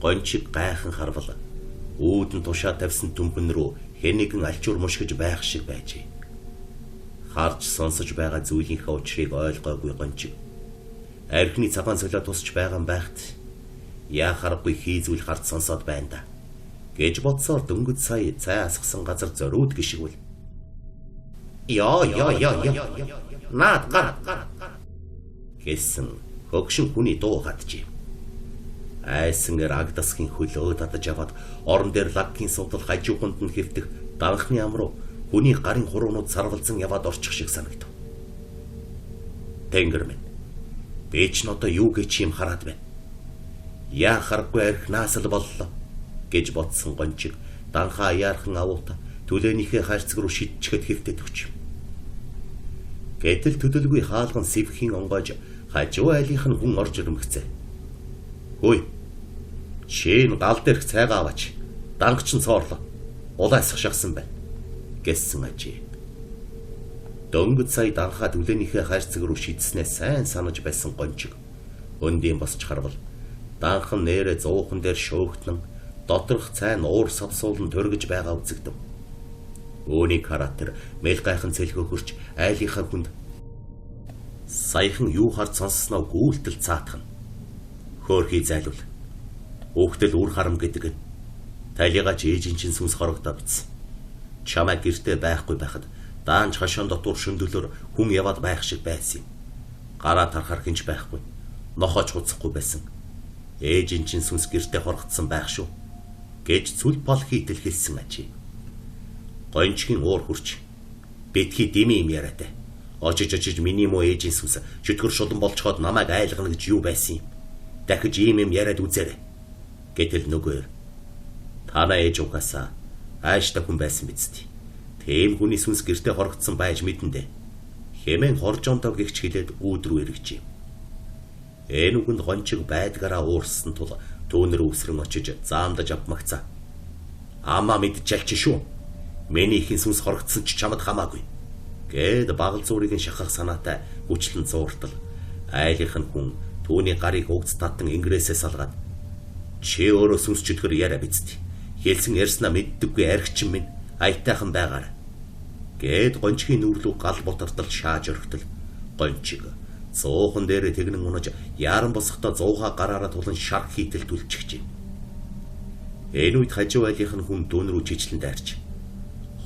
Гончиг гайхан харвал үүдэн тушаа тавьсан түмхэн рүү хэнэгэн алчуур мушгиж байх шиг байжээ. Харж сонсож байгаа зүйлийнхээ учрыг ойлгоогүй гончиг архины цагаан солио тусч байгаа юм байхт яа харахгүй хий зүйл харж сонсоод байна да гэж бодсоор дөнгөж сая цай асгасан газар зориуд гიშгвэл яа наад гар гэсэн хөгшин хүний дуу хатжээ. Айсангэр агдасхийн хөлөө татаж аваад орон дээр лаггийн суудал хажууханд нь хэвтэх данхны ам руу хүний гарын хуруунууд сарвалзан яваад орчих шиг санагдав. Тэнгэр минь би ч одоо юу гэж юм хараад байна. Яа харахгүй архинаас л боллоо гэж бодсон гончиг данхаа яархан авуута түлээнийхээ хайрцаг руу шидчихэд хэвтэж өгч. Гэтэл төдөлгүй хаалган сэвхийн онгойж хажуу айлынх нь хүн орж ирмэгцээ. Хөөе. Шин гал дээрх цайгаа аваач. Дангч нь цоорлоо. Улаасах шахсан байна гэсэн ажээ. Дөнгөж сая данхаа түлээнийхээ хайрцаг руу шидснээ сайн санаж байсан гончиг өндийн босч харвал данхан нэрэ зуухан дээр шөөгтнөн доторх цайн уур савсуулан төргөж байгаа үзэгдэв. Үүнийг хараад тэр мэл гайхан цэлгөө хөрч айлынхаа хүнд саяхан юу харж сонссноо гүйлтэл цаатгана. Хөөрхий зайлуул. Хүүхдэл үр харам гэдэг нь талигач ээжин чин сүнс хорогдоо битсэн. Чамаа гэртээ байхгүй байхад даанч хашаан дотор шөндөлөөр хүн яваад байх шиг байсан юм. Гараа тарахар хинч байхгүй. Нохооч хуцахгүй байсан. Ээжийн чинь сүнс гэртээ хоргоцсон байх шүү. Гэж цүл бол хийтэл хэлсэн ажи. Гончгийн уур хурч. Бэтгий дими юм яриатай. Очиж миний муу ээжийн сүнс чөтгөр шулан болцоход намайг айлгана гэж юу байсан юм. Дахиж ийм юм яриад үзээрэй. Гэтэл нөгөө танаа ээж угаасаа ааштай хүн байсан биз дээ. Тийм хүний сүнс гэртээ хоргоцсон байж мэдэндээ. Хэмээн хоржонтоо гихч хэлээд үүд рүү эргэжээ. Энэ үгэнд гончиг байдгаараа уурсан тул түүнэр үсрэн очиж заамдаж авмагцаа. Амаа мэдчихэл чи шүү. Миний ихэн сүнс хоргоцсон ч чамд хамаагүй. Гэд багал зуурыг нь шахах санаатай хүчлэн зууртал. Айлынх нь хүн түүний гарыг угц татан ингрээсээ салгаад чи өөрөө сүнс чөтгөр яриа бицтэй. Хэлсэн ярьснаа мэддэггүй архичин минь аятайхан байгаарай. Гэд гончгийн нүрлүү гал ботортол шааж өргөтөл. Гончиг цуухан дээр тэгнэн унаж яран босохдоо 100-аа гараараа тулан шар хийтэл түлчихжээ. Энэ үед хажуу айлынх нь хүн дүүн рүү чичлэн дайрч.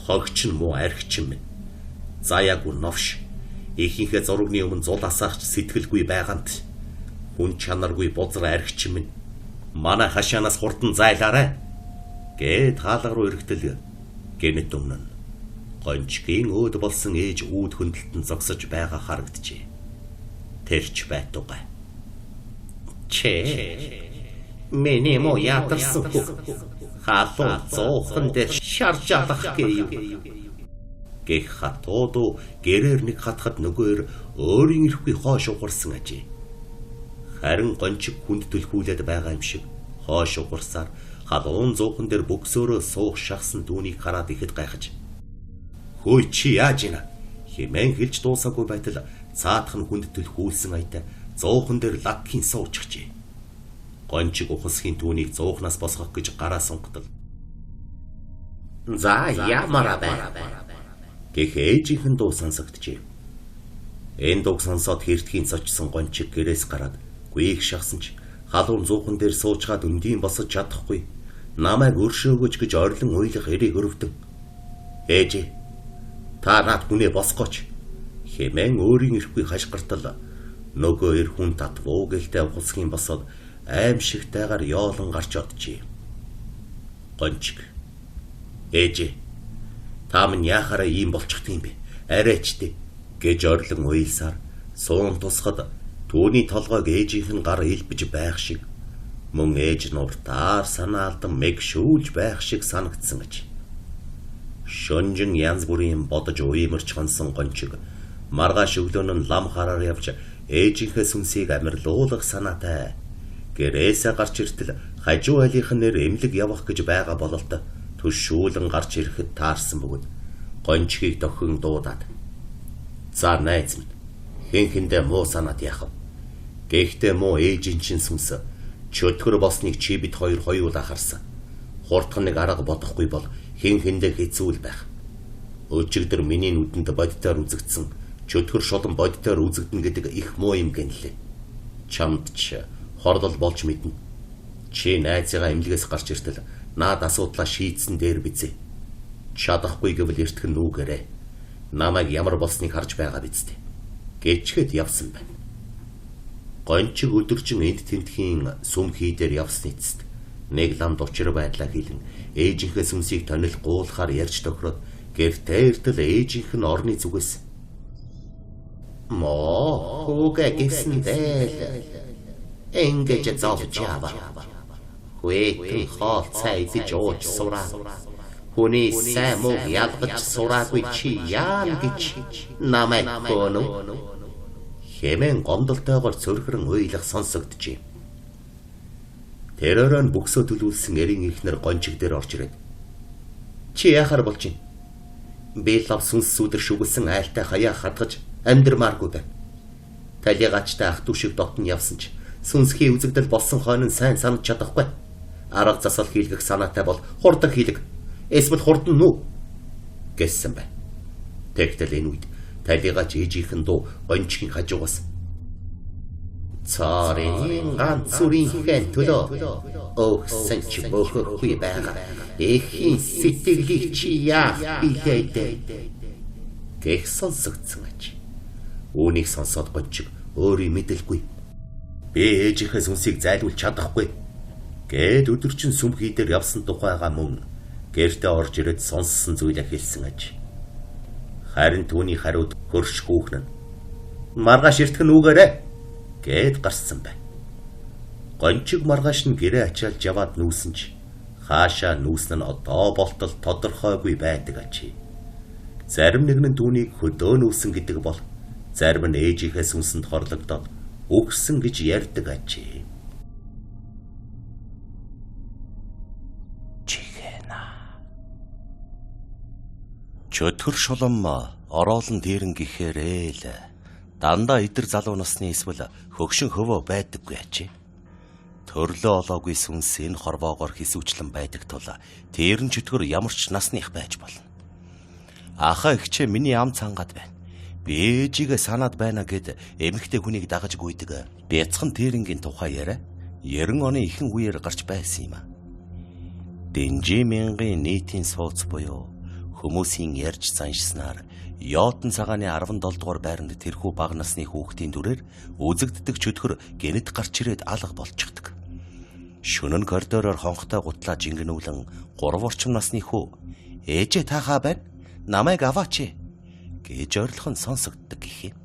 Хогч нь муу архичин минь. Заяагүй новш. Ихийнхээ зургийн өмнө зул асаагч сэтгэлгүй байгаант. Хүн чанаргүй бузар архичин минь. Манай хашаанаас хурдан зайлаарай. Гэд хаалга руу эргэтэл гэнэт өмнө гончгийн өөд болсон ээж үүд хөндлөлтөнд зогсож байгаа харагджээ. Тэрч байтугай. Чи миний муу ядарсан хүү. Хаалуу зоохон дээр шарж алах гэв. Гэх хатууд гэрээр нэг хатхад нөгөөр өөрийн ирэхгүй хоош угарсан ажээ. Харин гончиг хүнд түлхүүлээд байгаа юм шиг хоош угарсаар халуун зуухан дээр бөксөөрөө суух шахсан түүнийг хараад ихэд гайхаж. Хөөе чи яаж ийна? Хэмээн хэлж дуусаагүй байтал цаадах нь хүнд түлхүүлсэн айтай зуухан дээр лаккийн суучихжээ. Гончиг ухасхийн түүнийг зуухнаас босгох гэж гараа сунгатал. За ямараа бай. Гэх ээжийнхэн дуу сонсогджээ. Энэ дууг сонсоод хэртхийн цочсон гончиг гэрээс гараад гүйх шахсан ч халуун зуухан дээр суучгаад өндийн босож чадахгүй. Намайг өршөөгөөч гэж орлон уйлах эрийг өрөвдөн. Ээжээ, та над хүнээ босгооч. Хэмээн өөрийн ирэхгүй хашгиртал нөгөө эр хүн татвуу гэлтэй ухасхийн босоод аимшигтайгаар ёолон гарч оджээ. Гончиг. Ээжээ, та минь яхаараа ийм болчихд юм бэ? Арайчтэй гэж орлон уйлсаар суун тусахад түүний толгойг ээжийнх нь гар илбэж байх шиг мөн ээж нь уртаар санаа алдан мэг шүүлж байх шиг санагдсан гэж. Шөнжин янз бүрийн бодож уймарч хонсон гончиг маргааш өглөө нь лам хараар явж ээжийнхээ сүнсийг амирлуулах санаатай гэрээсээ гарч иртэл хажуу айлынх нь нэр эмлэг явах гэж байгаа бололтой төшүүлэн гарч ирэхэд таарсан бөгөөд гончгийг дохин дуудаад за найз минь хэн хэндээ муу санаад яах вэ? Гэхдээ муу ээжийн чинь сүнс чөтгөр босныг чи бид хоёр хоёулаа харсан. Хурдхан нэг арга бодохгүй бол хэн хэндээ хэцүүл байх. Өчигдөр миний нүдэнд бодитоор үзэгдсэн чөтгөр шулан бодитоор үзэгдэн гэдэг их муу юм гэнэлээ. Чамд ч хорлол болж мэднэ. Чи найзыгаа эмнэлгээс гарч иртэл наад асуудлаа шийдсэн дээр бизээ. Чадахгүй гэвэл эртгэн нүүгээрээ. Намайг ямар болсныг харж байгаа биз дээ. Гэчгээд явсан байна. Гончиг өдөржин энд тентхийн сүм хийдээр явсны эцэст нэг ламд учир байдлаа хэлэн ээжийнхээ сүнсийг тонил гуулахаар ярьж тохироод гэртээ эртэл ээжийнх нь орны зүгээс моо хүүгээ гэсэндээ ингэж зовж яава. Хүйтэн хоол цай идэж ууж сураа. Хүний сайн муу ялгаж сураагүй чи яан гэж намайг хөөнө. Хэмээн гомдолтойгоор цөрхрөн уйлах сонсогджээ. Тэрөөрөө бөксөө төлүүлсэн эрийн ихнэр гончиг дээр орж ирээд чи яхаар болж байна? Би лав сүнс сүдэр шүглсэн айлтай хаяа хадгаж амьдрмааргүй байна. Талигачтай ах トゥ шиг дотн явсан ч сүнсхий үзэгдэл болсон хойно сайн санаж чадахгүй. Арга засал хийлгэх санаатай бол хурдан хийлэг. Эсвэл хурдан нүү гэсэн байна. Тэгтэл энэ үед талигач ээжийнхэн дуу гончгийн хажуугаас цаарын ганц зүрийн төлөө өгсөн ч бохохгүй байгаа. Эхийн сэтгэлийг чи яах билээ гэх сонсогдсон аж. Үүнийг сонсоод гончиг Өөрийн мэдэлгүй. Би ээжийнхээ сүнсийг зайлуулж чадахгүй. Гээд өдөржин сүмхий дээр явсан тухайга мөн гэртээ орж ирээд сонссон зүйлээ хэлсэн аж. Харин түүний хариуд хөрш хүүхэн нь маргааш иртгэн үгээрээ гээд гарсан байна. Гончиг маргааш нь гэрээ ачаалж яваад нүүсэн ч хаашаа нүүсэн нь одоо болтол тодорхойгүй байдаг ачи. Зарим нэг нь түүнийг хөдөө нүүсэн гэдэг бол зарим нь ээжийнхээ сүнсэнд хорлогдоод өгсөн гэж ярьдаг ачи. Чөтгөр шулам ороолон дээрэн гэхээрээ л дандаа идэр залуу насны эсвэл хөгшин хөвөө байдаггүй ачи. Төрлөө олоогүй сүнс энэ хорвоогоор хисүүчлэн байдаг тул тэрэн чөтгөр ямар ч насных байж болно. Ахаа ихчээ миний ам цангаад байна. Би ээжигээ санаад байна гэд эмэгтэй хүнийг дагаж гүйдэг. Бяцхан тэрэнгийн тухай яриа 90 оны ихэнх үеэр гарч байсан юм а. Дэнжимингийн нийтийн сууц буюу хүмүүсийн ярьж заншснаар Йотон цагааны 17 дугаар байранд тэрхүү бага насны хүүхдийн дүрээр үзэгддэг чөтгөр гэнэт гарч ирээд алга болчихдог. Шөнө нь коридороор хонхтой гутлаа жингэнүүлэн 3 орчим насны хүү ээжээ таахаа байна. Намайг аваач гэж ойрлох нь сонсогддог гэх юм.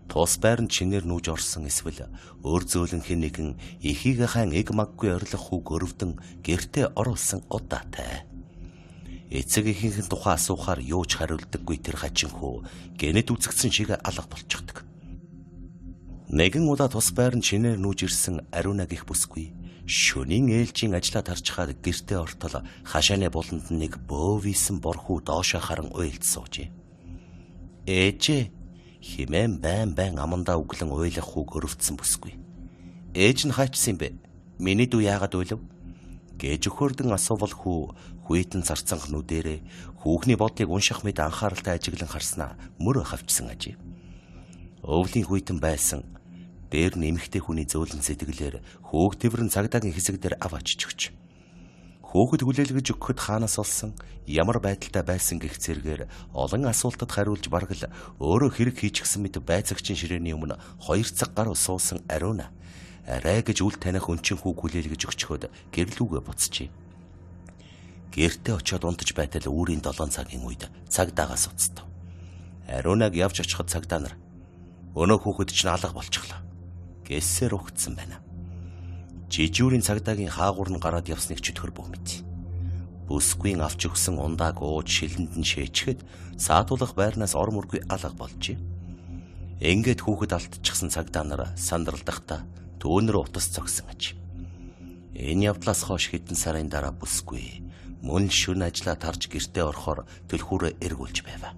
Тус байранд чинээр нүүж орсон эсвэл өөр зөөлөн хэн нэгэн эхийгийнхэн эг маггүй орилох хүүг өрөвдөн гэртээ оруулсан удаатай. Эцэг эхийнхэн тухай асуухаар юу ч хариулдаггүй тэр хачин хүү гэнэт үзэгдсэн шиг алга болчихдог. Нэгэн удаа тус байранд шинээр нүүж ирсэн Ариуна гих бүсгүй шөнийн ээлжийн ажлаа тарж хаад гэртээ ортол хашааны буланд нэг бөөвийсэн бор хүү доошоо харан уйлж суужээ. Ээжээ химэн байн амандаа өглөн уйлах хүүг өрөвдсөн бүсгүй. Ээж нь хайчсан юм бэ? Миний дүү яагаад уйлав? Гэж өхөрдөн асуувал хүү хүйтэн царцанх нүдэрээ хүүхний бодлыг унших мэд анхааралтай ажиглан харснаа мөр хавчсан ажээ. Өвлийн хүйтэн байсан. Дээр нэмэгтэй хүний зөөлөн сэтгэлээр хүүг тэрэн цагдаагийн хэсэг дээр аваач өгч. Хүүхэд хүлээлгэж өгөхөд хаанаас олсон ямар байдалтай байсан гэх зэргээр олон асуултад хариулж бараг л өөрөө хэрэг хийчихсэн мэт байцагчин ширээний өмнө 2 цаг гаруй суусан Ариуна арай гэж үл таних өнчин хүүг хүлээлгэж өгчхөд гэрлүүгээ буцчээ. Гэртээ очиод унтаж байтал үүрийн 7 цагийн үед цагдаагаас уцтав. Ариунаг явж очиход цагдаа нар өнөө хүүхэд чинь алга болчихлоо гэсээр өгцсөн байна. Жижүүрийн цагдаагийн хаагур нь гараад явсныг чөтгөр бүү мэд. Бүсгүйн авч өгсөн ундааг ууж шилэнд нь шээчхэд саатуулах байрнаас ор мөргүй алга болжээ. Ингээд хүүхэд алдчихсан цагдаа нар сандралдахдаа түүнэр утас цогсон аж. Энэ явдлаас хойш хэдэн сарын дараа бүсгүй мөн шүн ажлаа тарж гэртээ орохоор төлхүүрээ эргүүлж байв.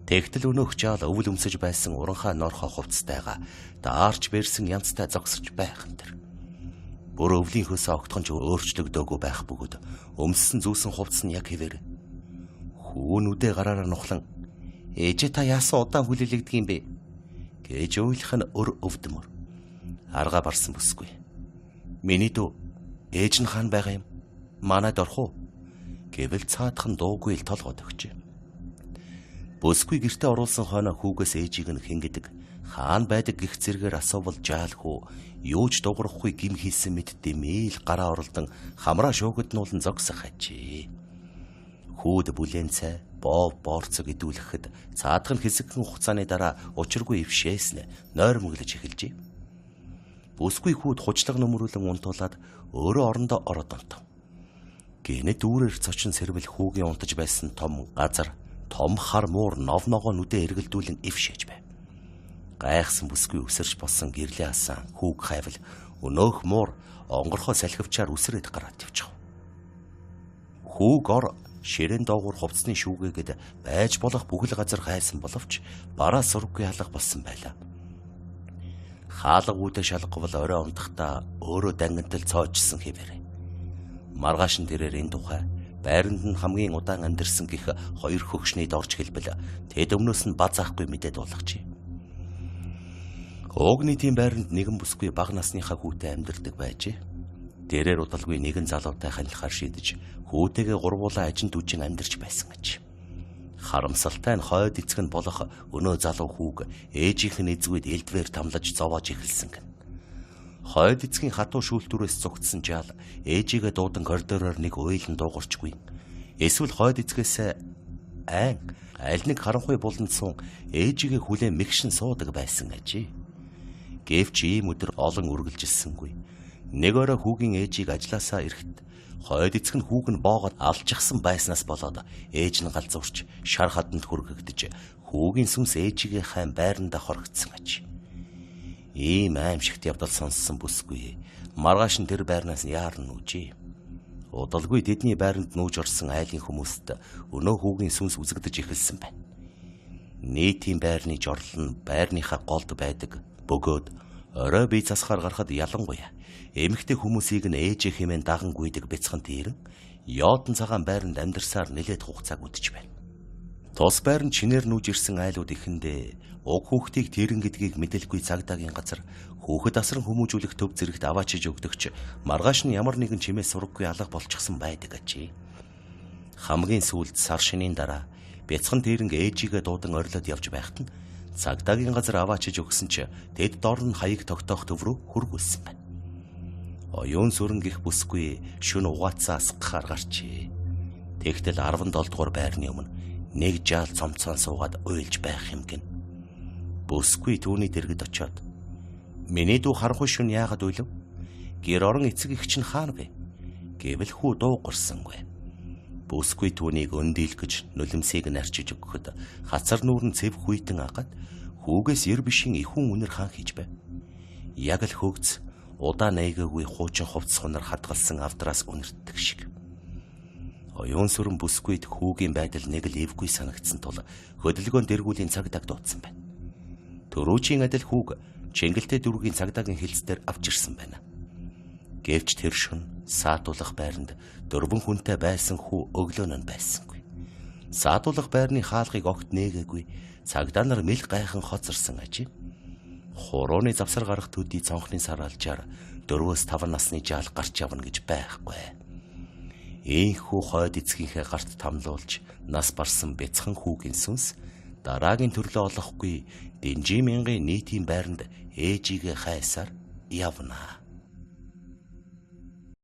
Тэгтэл өнөөх жаал өвөл өмсөж байсан уранхай норхоо хувцастайгаа даарч бэрсэн янзтай зогсож байх нь тэр. Бүр өвлийн хөөсөө огтхон ч өөрчлөгдөөгүй байх бөгөөд өмссөн зүүсэн хувцас нь яг хэвээр. Хүүн үдээ гараараа нухлан ээжээ та яасан удаан хүлээлгдэг юм бэ гэж уйлах нь өр өвдөмөр. Арга барсан бүсгүй. Миний дүү ээж нь хаан байгаа юм. Манайд орох уу? Гэвэл цаадхан дуугүй л толгойд өгчээ. Бүсгүй гэртээ оруулсан хойно хүүгээс ээжийг нь хингэдэг хаан байдаг гих зэрэгээр асуувал жаал хүү юу ч дуурахгүй гим хийсэн мэт дэмээл гараа оролдон хамраа шуугднуулан зогсох ажээ. Хүүд бүлээн цай боорцог идүүлэхэд цаадхан хэсэгхэн хугацааны дараа учиргүй ившээснэ нойр мөглөж эхэлжээ. Бүсгүй хүүд хучлаг нөмрүүлэн унтуулаад өөрөө орондоо ороод онтов. Гэнэт үүрээр цочин сэрвэл хүүгийн унтаж байсан том газар том хар муур нов ногоо нүдэ эргэлдүүлэн ившээж байв. Гайхсан бүсгүй өсөрч болсон гэрлээ хасан хүүг хайвал өнөөх муур онгорхоо салхивчаар үсрээд гараад явчих. Хүүг ор ширээн доогуур хувцсны шүүгээгээд байж болох бүхэл газар хайсан боловч бараа сурггүй алга болсон байлаа. Хаалга үүдэ шалгавал орой унтахдаа өөрөө дангантал цоожсон хэвээр. Маргааш нь тэрээр энэ тухай байранд нь хамгийн удаан амьдэрсэн гих 2 хөгшний дорж хэлбэл тэд өмнөөс нь баз ахгүй мэдээд болгочээ. Огны тийм байранд нэгэн бүсгүй бага насныхаа хүүтэй амьдардаг байжээ. Тэрээр удалгүй нэгэн залуутай ханилахаар шийдэж хүүтэйгээ гурвуулаа ажинд үжин амьдарч байсан гэж. Харамсалтай нь хойд эцэг нь болох өнөө залуу хүүг ээжийнх нь эзгүйд элдвээр тамлаж зовоож эхэлсэн гэн. Хойд эцгийн хатуу шүүлтүүрээс цугтсан жаал ээжигээ дуудан коридороор нэг уйлан дуугарчгүй. Эсвэл хойд эцгээс аль нэг харанхуй буланд сун ээжигээ хүлээн мэгшин суудаг байсан ажээ. Гэвч ийм өдөр олон үргэлжилсэнгүй. Нэг орой хүүгийн ээжийг ажилласаа ирэхэд хойд эцэг нь хүүг нь боогод алжчихсан байснаас болоод ээж нь галзуурч шар хаданд хүргэгдэж хүүгийн сүнс ээжигээ хайн байранда хоригдсон аж. Ийм аимшигт явдал сонссон бүсгүй. Маргааш нь тэр байрнаас яарн нүжээ. Удалгүй тэдний байранд нүүж орсон айлын хүмүүст өнөө хүүгийн сүнс үзэгдэж эхэлсэн байна. Нийтийн байрны жорлол нь байрныхаа голд байдаг бөгөөд орой бие засахаар гарахад ялангуяа эмэгтэй хүмүүсийг нь ээжээ хэмээн даган гүйдэг бяцхан дээрэн яотон цагаан байранд амьдарсаар нэлээд хугацааг үдэж байна. Тус байранд шинээр нүүж ирсэн айлууд ихэндээ уг хүүхдийг тэрэн гэдгийг мэдэлгүй цагдаагийн газар хүүхэд асран хүмүүжүүлэх төв зэрэгт аваачиж өгдөгч маргааш нь ямар нэгэн чимээс сураггүй алга болчихсон байдаг ажээ. Хамгийн сүүлд сар шинийн дараа бяцхан тэрэн ээжигээ дуудан орилоод явж байхад нь цагдаагийн газар аваачиж өгсөн ч тэд дор нь хаяг тогтоох төв рүү хүргүүлсэн байна. Оюун сүрэн гих бүсгүй шөнө угаацаа асгахаар гарчээ. Тэгтэл 17 дугаар байрны өмнө нэг жаал цомцоон суугаад уйлж байх юм гин. Бүсгүй түүний дэргэд очиод "Миний дүү харанхуй шөнө яагаад уйлв? Гэр орон эцэг их чинь хаана вэ?" гэвэл хүү дуугарсангүй. Бүсгүй түүнийг өндийлэх гэж нулимсыг нь арчиж өгөхөд хацар нүүрэн цэв хүйтэн агаад хүүгээс ер бишийн ихүүн үнэр хаан хийж байв. Яг л хөгц удаа найгаагүй хуучин хувцс хунар хадгалсан авдраас үнэртдэг шиг. Оюун сүрэн бүсгүйд хүүгийн байдал нэг л эвгүй санагдсан тул хөдөлгөөн дэргүүлийн цагдаад дуудсан байна. Төрүүчийн адил хүүг Чингэлтэй дүүргийн цагдаагийн хилцээр авч ирсэн байна. Гэвч тэр шөнө саатуулах байранд 4 хүнтэй байсан хүү өглөөнөө байсангүй. Саатуулах байрны хаалгыг огт нээгээгүй цагдаа нар мэл гайхан хоцорсон ажээ. Хурууны завсар гарах төдий цонхны сар алжаар 4-5 насны жаал гарч явна гэж байхгүй. Ийхүү хойд эцгийнхээ гарт тамлуулж нас барсан бяцхан хүүгийн сүнс дараагийн төрлөө олохгүй Дэнжи мянган нийтийн байранд ээжигээ хайсаар явна.